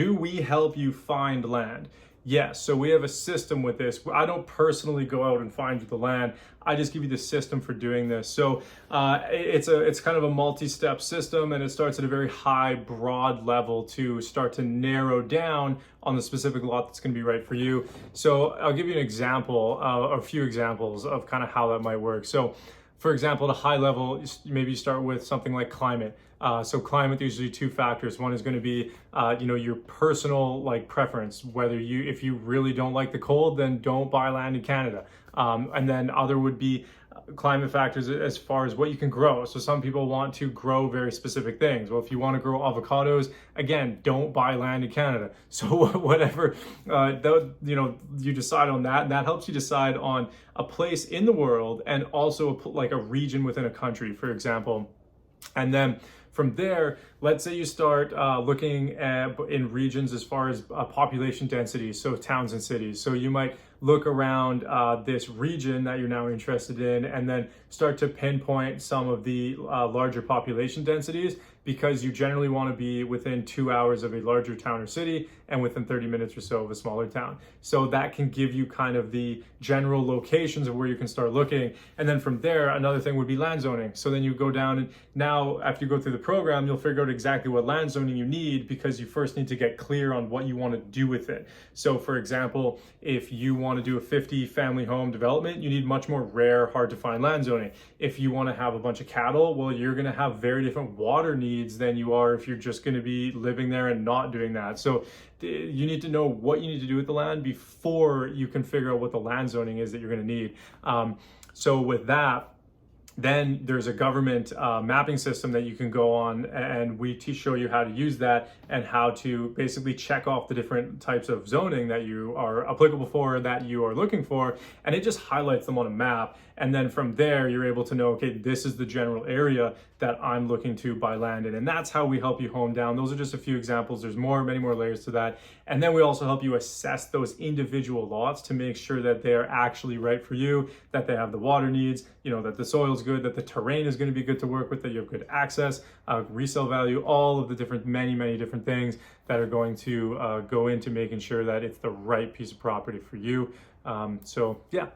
Do we help you find land? Yes, so we have a system with this. I don't personally go out and find you the land. I just give you the system for doing this. So it's kind of a multi-step system, and it starts at a very high, broad level to start to narrow down on the specific lot that's going to be right for you. So I'll give you an example, a few examples of kind of how that might work. So for example, at a high level, maybe you start with something like climate. So climate, there's usually two factors. One is going to be, your personal preference. If you really don't like the cold, then don't buy land in Canada. And then other would be climate factors as far as what you can grow. So some people want to grow very specific things. Well, if you want to grow avocados, again, don't buy land in Canada. So whatever, you decide on that, and that helps you decide on a place in the world and also a region within a country, for example. And then from there, let's say you start looking in regions as far as population density, so towns and cities. So you might look around this region that you're now interested in and then start to pinpoint some of the larger population densities, because you generally want to be within 2 hours of a larger town or city and within 30 minutes or so of a smaller town. So that can give you kind of the general locations of where you can start looking. And then from there, another thing would be land zoning. So then you go down, and now after you go through the program, you'll figure out exactly what land zoning you need, because you first need to get clear on what you want to do with it. So for example, if you want to do a 50 family home development, you need much more rare, hard to find land zoning. If you want to have a bunch of cattle, well, you're going to have very different water needs than you are if you're just going to be living there and not doing that. So you need to know what you need to do with the land before you can figure out what the land zoning is that you're going to need. So with that, then there's a government mapping system that you can go on, and we show you how to use that and how to basically check off the different types of zoning that you are applicable for, that you are looking for, and it just highlights them on a map. And then from there, you're able to know, okay, this is the general area that I'm looking to buy land in. And that's how we help you home down. Those are just a few examples. There's many more layers to that. And then we also help you assess those individual lots to make sure that they are actually right for you, that they have the water needs, that the soil's good, that the terrain is going to be good to work with, that you have good access, resale value, all of the different, many different things that are going to go into making sure that it's the right piece of property for you. So yeah.